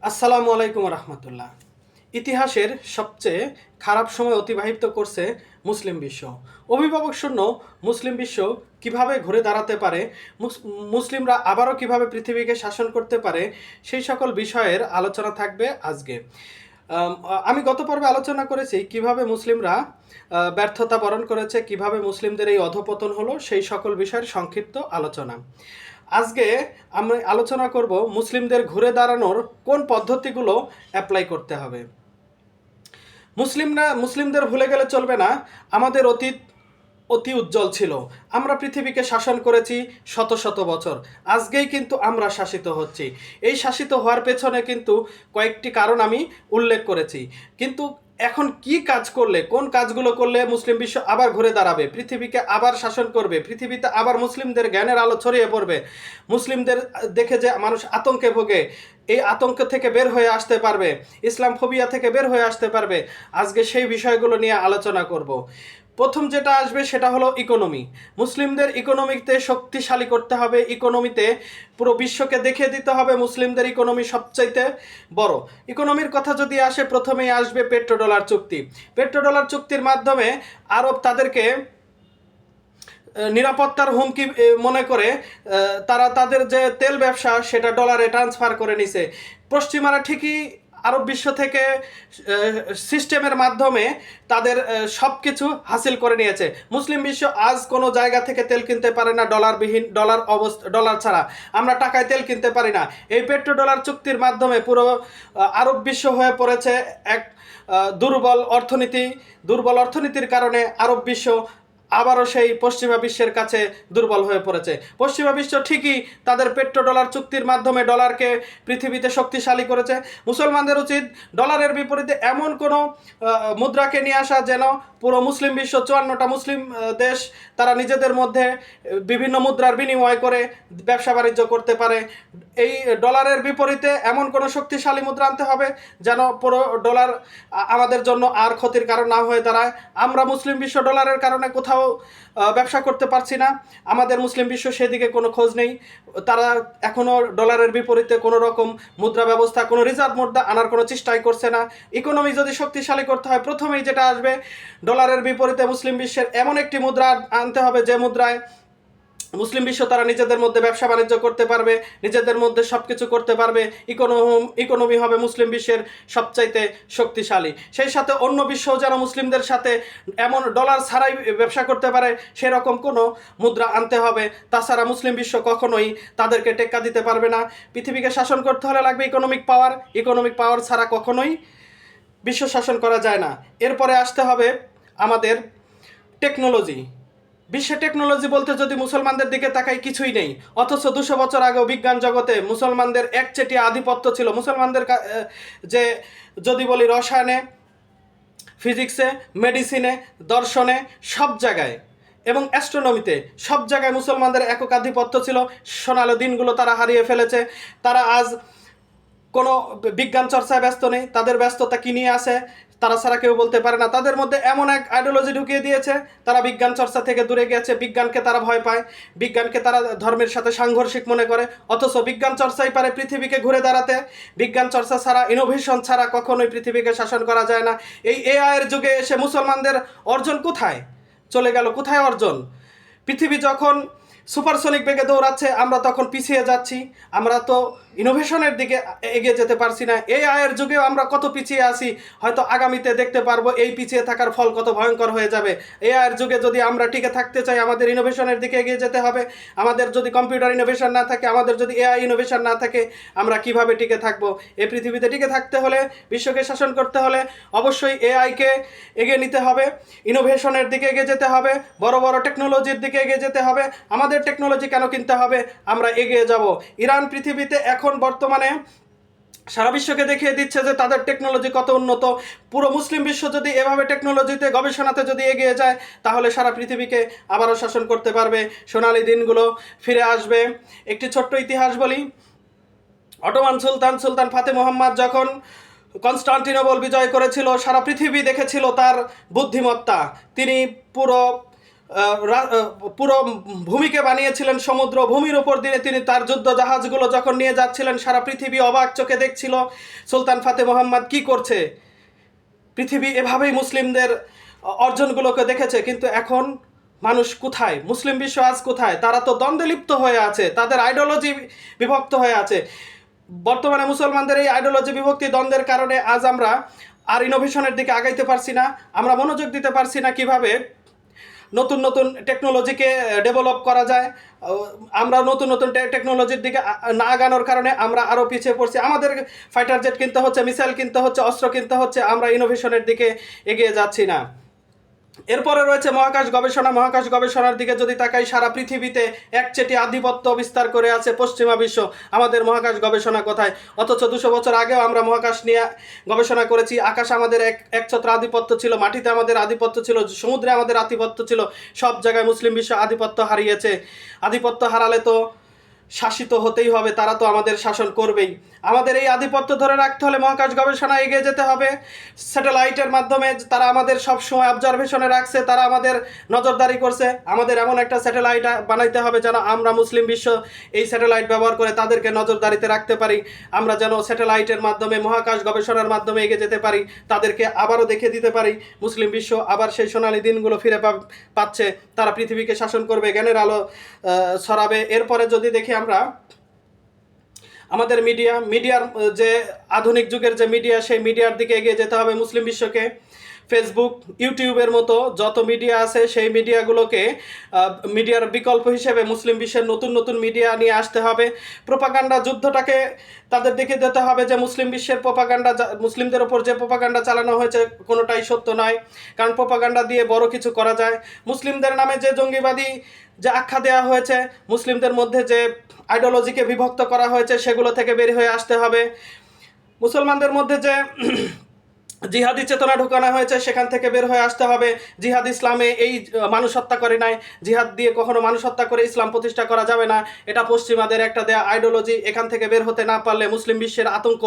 আসসালামু আলাইকুম রহমতুল্লাহ। ইতিহাসের সবচেয়ে খারাপ সময় অতিবাহিত করছে মুসলিম বিশ্ব। অভিভাবক শূন্য মুসলিম বিশ্ব কিভাবে ঘুরে দাঁড়াতে পারে, মুসলিমরা আবারও কিভাবে পৃথিবীকে শাসন করতে পারে, সেই সকল বিষয়ের আলোচনা থাকবে আজকে। আমি গত পর্বে আলোচনা করেছি কিভাবে মুসলিমরা ব্যর্থতা বরণ করেছে, কিভাবে মুসলিমদের এই অধপতন হলো, সেই সকল বিষয়ের সংক্ষিপ্ত আলোচনা। আজকে আমরা আলোচনা করব মুসলিমদের ঘুরে দাঁড়ানোর কোন পদ্ধতিগুলো অ্যাপ্লাই করতে হবে। মুসলিমদের ভুলে গেলে চলবে না, আমাদের অতীত অতি উজ্জ্বল ছিল। আমরা পৃথিবীকে শাসন করেছি শত শত বছর। আজকেই কিন্তু আমরা শাসিত হচ্ছি। এই শাসিত হওয়ার পেছনে কিন্তু কয়েকটি কারণ আমি উল্লেখ করেছি। কিন্তু এখন কি কাজ করলে, কোন কাজগুলো করলে মুসলিম বিশ্ব আবার ঘুরে দাঁড়াবে, পৃথিবীকে আবার শাসন করবে, পৃথিবীতে আবার মুসলিমদের জ্ঞানের আলো ছড়িয়ে পড়বে, মুসলিমদের দেখে যে মানুষ আতঙ্কে ভোগে, এই আতঙ্ক থেকে বের হয়ে আসতে পারবে, ইসলাম ফোবিয়া থেকে বের হয়ে আসতে পারবে, আজকে সেই বিষয়গুলো নিয়ে আলোচনা করব। প্রথম যেটা আসবে সেটা হলো ইকোনমি। মুসলিমদের ইকোনমিতে শক্তিশালী করতে হবে। ইকোনমিতে পুরো বিশ্বকে দেখিয়ে দিতে হবে মুসলিমদের ইকোনমি সবচাইতে বড়। ইকোনমির কথা যদি আসে, প্রথমেই আসবে পেট্রোডলার চুক্তি। পেট্রোডলার চুক্তির মাধ্যমে আরব তাদেরকে নিরাপত্তার হুমকি মনে করে তারা তাদের যে তেল ব্যবসা সেটা ডলারে ট্রান্সফার করে নিছে। পশ্চিমারা ঠিকই আরব বিশ্ব থেকে সিস্টেমের মাধ্যমে তাদের সব কিছু হাসিল করে নিয়েছে। মুসলিম বিশ্ব আজ কোনো জায়গা থেকে তেল কিনতে পারে না ডলারবিহীন, ডলার ছাড়া আমরা টাকায় তেল কিনতে পারি না। এই পেট্রো ডলার চুক্তির মাধ্যমে পুরো আরব বিশ্ব হয়ে পড়েছে এক দুর্বল অর্থনীতির কারণে আরব বিশ্ব আবারও সেই পশ্চিমা বিশ্বের কাছে দুর্বল হয়ে পড়েছে। পশ্চিমা বিশ্ব ঠিকই তাদের পেট্রো ডলার চুক্তির মাধ্যমে ডলারকে পৃথিবীতে শক্তিশালী করেছে। মুসলমানদের উচিত ডলারের বিপরীতে এমন কোনো মুদ্রাকে নিয়ে আসা যেন পুরো মুসলিম বিশ্ব 54টা মুসলিম দেশ তারা নিজেদের মধ্যে বিভিন্ন মুদ্রার বিনিময় করে ব্যবসা বাণিজ্য করতে পারে। এই ডলারের বিপরীতে এমন কোনো শক্তিশালী মুদ্রা আনতে হবে যেন পুরো ডলার আমাদের জন্য আর ক্ষতির কারণ না হয়ে দাঁড়ায়। আমরা মুসলিম বিশ্ব ডলারের কারণে কোথাও ব্যবসা করতে পারছি না, আমাদের মুসলিম বিশ্ব সেদিকে কোনো খোঁজ নেই। তারা এখনও ডলারের বিপরীতে কোনো রকম মুদ্রা ব্যবস্থা, কোনো রিজার্ভ মুদ্রা আনার কোনো চেষ্টাই করছে না। ইকোনমি যদি শক্তিশালী করতে হয়, প্রথমেই যেটা আসবে ডলারের বিপরীতে মুসলিম বিশ্বের এমন একটি মুদ্রা আনতে হবে যে মুদ্রায় মুসলিম বিশ্ব তারা নিজেদের মধ্যে ব্যবসা বাণিজ্য করতে পারবে, নিজেদের মধ্যে সব কিছু করতে পারবে। ইকোনমি হবে মুসলিম বিশ্বের সবচাইতে শক্তিশালী। সেই সাথে অন্য বিশ্বও যেন মুসলিমদের সাথে এমন ডলার ছাড়াই ব্যবসা করতে পারে সেরকম কোনো মুদ্রা আনতে হবে। তাছাড়া মুসলিম বিশ্ব কখনোই তাদেরকে টেক্কা দিতে পারবে না। পৃথিবীকে শাসন করতে হলে লাগবে ইকোনমিক পাওয়ার ছাড়া কখনোই বিশ্ব শাসন করা যায় না। এরপরে আসতে হবে আমাদের টেকনোলজি। বিশ্বে টেকনোলজি বলতে যদি মুসলমানদের দিকে তাকাই কিছুই নেই, অথচ 200 বছর আগেও বিজ্ঞান জগতে মুসলমানদের একচেটিয়া আধিপত্য ছিল। মুসলমানদের যে যদি বলি রসায়নে, ফিজিক্সে, মেডিসিনে, দর্শনে, সব জায়গায় এবং অ্যাস্ট্রোনমিতে সব জায়গায় মুসলমানদের একক আধিপত্য ছিল। সোনালো দিনগুলো তারা হারিয়ে ফেলেছে। তারা আজ কোনো বিজ্ঞান চর্চায় ব্যস্ত নেই। তাদের ব্যস্ততা কী নিয়ে আছে তারা ছাড়া কেউ বলতে পারে না। তাদের মধ্যে এমন এক আইডিওলজি ঢুকিয়ে দিয়েছে, তারা বিজ্ঞান চর্চা থেকে দূরে গিয়েছে। বিজ্ঞানকে তারা ভয় পায়, বিজ্ঞানকে তারা ধর্মের সাথে সাংঘর্ষিক মনে করে। অথচ বিজ্ঞান চর্চাই পারে পৃথিবীকে ঘুরে দাঁড়াতে। বিজ্ঞান চর্চা ছাড়া, ইনোভেশন ছাড়া কখনোই পৃথিবীকে শাসন করা যায় না। এই এআইয়ের যুগে এসে মুসলমানদের অর্জন কোথায় চলে গেল? কোথায় অর্জন? পৃথিবী যখন সুপারসনিক বেগে দৌড়াচ্ছে, আমরা তখন পিছিয়ে যাচ্ছি। আমরা তো ইনোভেশনের দিকে এগিয়ে যেতে পারছি না। এই আয়ের যুগেও আমরা কত পিছিয়ে আছি, হয়তো আগামীতে দেখতে পারবো এই পিছিয়ে থাকার ফল কত ভয়ঙ্কর হয়ে যাবে। এই আয়ের যুগে যদি আমরা টিকে থাকতে চাই, আমাদের ইনোভেশনের দিকে এগিয়ে যেতে হবে। আমাদের যদি কম্পিউটার ইনোভেশন না থাকে, আমাদের যদি এআই ইনোভেশন না থাকে, আমরা কিভাবে টিকে থাকবো? এই পৃথিবীতে টিকে থাকতে হলে, বিশ্বকে শাসন করতে হলে অবশ্যই এআইকে এগিয়ে নিতে হবে, ইনোভেশনের দিকে এগিয়ে যেতে হবে, বড় বড় টেকনোলজির দিকে এগিয়ে যেতে হবে। আমাদের টেকনোলজি কেন কিনতে হবে? আমরা এগিয়ে যাব। ইরান পৃথিবীতে এখন বর্তমানে সারা বিশ্বকে দেখিয়ে দিচ্ছে যে তাদের টেকনোলজি কত উন্নত। পুরো মুসলিম বিশ্ব যদি এভাবে টেকনোলজিতে, গবেষণাতে যদি এগিয়ে যায়, তাহলে সারা পৃথিবীকে আবারও শাসন করতে পারবে। সোনালী দিনগুলো ফিরে আসবে। একটি ছোট্ট ইতিহাস বলি। অটোমান সুলতান ফাতেহ মুহাম্মদ যখন কনস্টান্টিনোপল বিজয় করেছিল, সারা পৃথিবী দেখেছিল তার বুদ্ধিমত্তা। তিনি পুরো পুরো ভূমিকে বানিয়েছিলেন সমুদ্র, ভূমির উপর দিয়ে তিনি তার যুদ্ধ জাহাজগুলো যখন নিয়ে যাচ্ছিলেন সারা পৃথিবী অবাক চোখে দেখছিল সুলতান ফাতে মোহাম্মদ কি করছে। পৃথিবী এভাবেই মুসলিমদের অর্জনগুলোকে দেখেছে। কিন্তু এখন মানুষ কোথায়? মুসলিম বিশ্ব আজ কোথায়? তারা তো দ্বন্দ্বে লিপ্ত হয়ে আছে, তাদের আইডিওলজি বিভক্ত হয়ে আছে। বর্তমানে মুসলমানদের এই আইডিওলজি বিভক্তি দ্বন্দ্বের কারণে আজ আমরা আর ইনোভেশনের দিকে আগাইতে পারছি না, আমরা মনোযোগ দিতে পারছি না কিভাবে নতুন নতুন টেকনোলজিকে ডেভেলপ করা যায়। আমরা নতুন নতুন টেকনোলজির দিকে না আগানোর কারণে আমরা আরও পিছিয়ে পড়ছি। আমাদের ফাইটার জেট কিনতে হচ্ছে, মিসাইল কিনতে হচ্ছে, অস্ত্র কিনতে হচ্ছে, আমরা ইনোভেশনের দিকে এগিয়ে যাচ্ছি না। এরপরে রয়েছে মহাকাশ গবেষণা। মহাকাশ গবেষণার দিকে যদি তাকাই, সারা পৃথিবীতে একচেটি আধিপত্য বিস্তার করে আছে পশ্চিমা বিশ্ব। আমাদের মহাকাশ গবেষণা কোথায়? অথচ 200 বছর আগেও আমরা মহাকাশ নিয়ে গবেষণা করেছি। আকাশ আমাদের একছত্র আধিপত্য ছিল, মাটিতে আমাদের আধিপত্য ছিল, সমুদ্রে আমাদের আধিপত্য ছিল। সব জায়গায় মুসলিম বিশ্ব আধিপত্য হারিয়েছে। আধিপত্য হারালে তো শাসিত হতেই হবে, তারা তো আমাদের শাসন করবেই। আমাদের এই আধিপত্য ধরে রাখতে হলে মহাকাশ গবেষণা এগিয়ে যেতে হবে। স্যাটেলাইটের মাধ্যমে তারা আমাদের সব সময় অবজারভেশনে রাখছে, তারা আমাদের নজরদারি করছে। আমাদের এমন একটা স্যাটেলাইট বানাইতে হবে যেন আমরা মুসলিম বিশ্ব এই স্যাটেলাইট ব্যবহার করে তাদেরকে নজরদারিতে রাখতে পারি। আমরা যেন স্যাটেলাইটের মাধ্যমে মহাকাশ গবেষণার মাধ্যমে এগিয়ে যেতে পারি, তাদেরকে আবারও দেখিয়ে দিতে পারি মুসলিম বিশ্ব আবার সেই সোনালী দিনগুলো ফিরে পাচ্ছে। তারা পৃথিবীকে শাসন করবে, জ্ঞানের আলো ছড়াবে। এরপরে যদি দেখি আমরা আমাদের মিডিয়ার যে আধুনিক যুগের যে মিডিয়া, সেই মিডিয়ার দিকে এগিয়ে যেতে হবে মুসলিম বিশ্বকে। ফেসবুক, ইউটিউবের মতো যত মিডিয়া আছে সেই মিডিয়াগুলোকে মিডিয়ার বিকল্প হিসেবে মুসলিম বিশ্বের নতুন নতুন মিডিয়া নিয়ে আসতে হবে। প্রোপাগান্ডা যুদ্ধটাকে তাদের দেখে দিতে হবে যে মুসলিম বিশ্বের প্রোপাগান্ডা, মুসলিমদের ওপর যে প্রোপাগান্ডা চালানো হয়েছে কোনোটাই সত্য নয়, কারণ প্রোপাগান্ডা দিয়ে বড় কিছু করা যায়। মুসলিমদের নামে যে জঙ্গিবাদী যে আখ্যা দেওয়া হয়েছে, মুসলিমদের মধ্যে যে আইডিওলজিকে বিভক্ত করা হয়েছে, সেগুলো থেকে বের হয়ে আসতে হবে। মুসলমানদের মধ্যে যে জিহাদি চেতনা ঢুকানো হয়েছে, সেখান থেকে বের হয়ে আসতে হবে। জিহাদ ইসলামে এই মানুষ হত্যা করে নাই, জিহাদ দিয়ে কখনো মানুষ হত্যা করে ইসলাম প্রতিষ্ঠা করা যাবে না, এটা পশ্চিমাদের একটা দেয়া আইডিওলজি। এখান থেকে বের হতে না পারলে মুসলিম বিশ্বের আতঙ্ক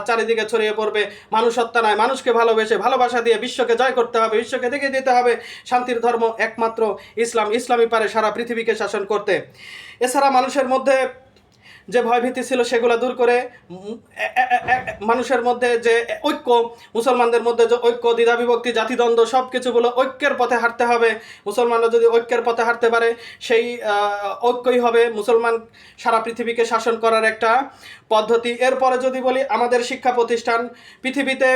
চারিদিকে ছড়িয়ে পড়বে। মানুষ হত্যা নয়, মানুষকে ভালোবেসে ভালোবাসা দিয়ে বিশ্বকে জয় করতে হবে, বিশ্বকে দেখিয়ে দিতে হবে শান্তির ধর্ম একমাত্র ইসলাম। ইসলামই পারে সারা পৃথিবীকে শাসন করতে। এছাড়া মানুষের মধ্যে যে ভয়ভীতি ছিল সেগুলো দূর করে মানুষের মধ্যে যে ঐক্য, মুসলমানদের মধ্যে যে ঐক্য, দ্বিধাবিভক্তি, জাতিদ্বন্দ্ব, সব কিছুগুলো ঐক্যের পথে হাঁটতে হবে। মুসলমানরা যদি ঐক্যের পথে হাঁটতে পারে, সেই ঐক্যই হবে মুসলমান সারা পৃথিবীকে শাসন করার একটা পদ্ধতি। এরপরে যদি বলি আমাদের শিক্ষা প্রতিষ্ঠান, পৃথিবীতে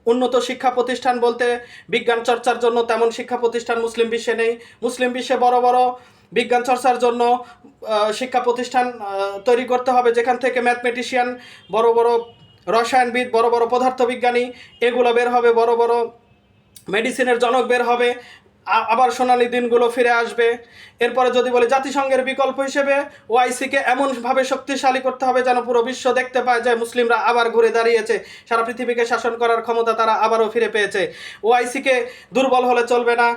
উন্নত শিক্ষা প্রতিষ্ঠান বলতে বিজ্ঞান চর্চার জন্য তেমন শিক্ষা প্রতিষ্ঠান মুসলিম বিশ্বে নেই। মুসলিম বিশ্বে বড় বড় বিজ্ঞান চর্চার জন্য শিক্ষা প্রতিষ্ঠান তৈরি করতে হবে, যেখান থেকে ম্যাথমেটিশিয়ান, বড় বড় রসায়নবিদ, বড় বড় পদার্থবিজ্ঞানী এগুলো বের হবে, বড় বড় মেডিসিনের জনক বের হবে, আবার সোনালী দিনগুলো ফিরে আসবে। এরপরে যদি বলি জাতিসংঘের বিকল্প হিসেবে ওআইসিকে এমনভাবে শক্তিশালী করতে হবে যেন পুরো বিশ্ব দেখতে পায় যে মুসলিমরা আবার ঘুরে দাঁড়িয়েছে, সারা পৃথিবীকে শাসন করার ক্ষমতা তারা আবারও ফিরে পেয়েছে। ওআইসিকে দুর্বল হলে চলবে না,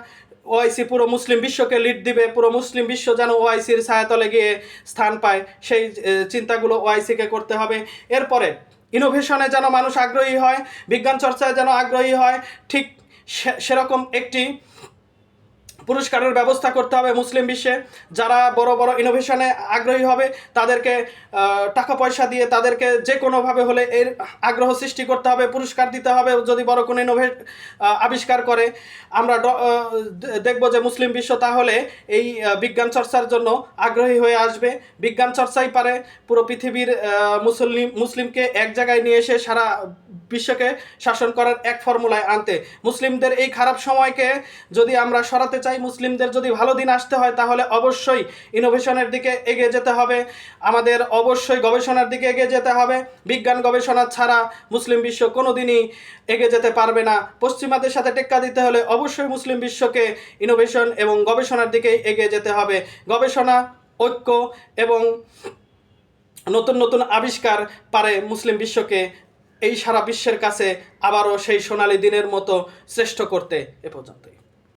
ওআইসি পুরো মুসলিম বিশ্বকে লিড দিবে, পুরো মুসলিম বিশ্ব যেন ওআইসির ছায়াতলে গিয়ে স্থান পায়, সেই চিন্তাগুলো ওআইসিকে করতে হবে। এরপরে ইনোভেশনে যেন মানুষ আগ্রহী হয়, বিজ্ঞান চর্চায় যেন আগ্রহী হয়, ঠিক সেরকম একটি পুরস্কারের ব্যবস্থা করতে হবে মুসলিম বিশ্বে। যারা বড় বড় ইনোভেশনে আগ্রহী হবে তাদেরকে টাকা পয়সা দিয়ে তাদেরকে যে কোনোভাবে হলে এর আগ্রহ সৃষ্টি করতে হবে, পুরস্কার দিতে হবে। যদি বড় কোনো আবিষ্কার করে, আমরা দেখব যে মুসলিম বিশ্ব তাহলে এই বিজ্ঞান চর্চার জন্য আগ্রহী হয়ে আসবে। বিজ্ঞান চর্চাই পারে পুরো পৃথিবীর মুসলিমকে এক জায়গায় নিয়ে এসে সারা বিশ্বকে শাসন করার এক ফর্মুলায় আনতে। মুসলিমদের এই খারাপ সময়কে যদি আমরা সরাতে চাই, মুসলিমদের যদি ভালো দিন আসতে হয়, তাহলে অবশ্যই ইনোভেশনের দিকে এগিয়ে যেতে হবে, আমাদের অবশ্যই গবেষণার দিকে এগিয়ে যেতে হবে। বিজ্ঞান গবেষণা ছাড়া মুসলিম বিশ্ব কোনো দিনই এগিয়ে যেতে পারবে না। পশ্চিমাদের সাথে টেক্কা দিতে হলে অবশ্যই মুসলিম বিশ্বকে ইনোভেশন এবং গবেষণার দিকে এগিয়ে যেতে হবে। গবেষণা, ঐক্য এবং নতুন নতুন আবিষ্কার পারে মুসলিম বিশ্বকে এই সারা বিশ্বের কাছে আবারও সেই সোনালী দিনের মতো শ্রেষ্ঠ করতে। এ পর্যন্তই।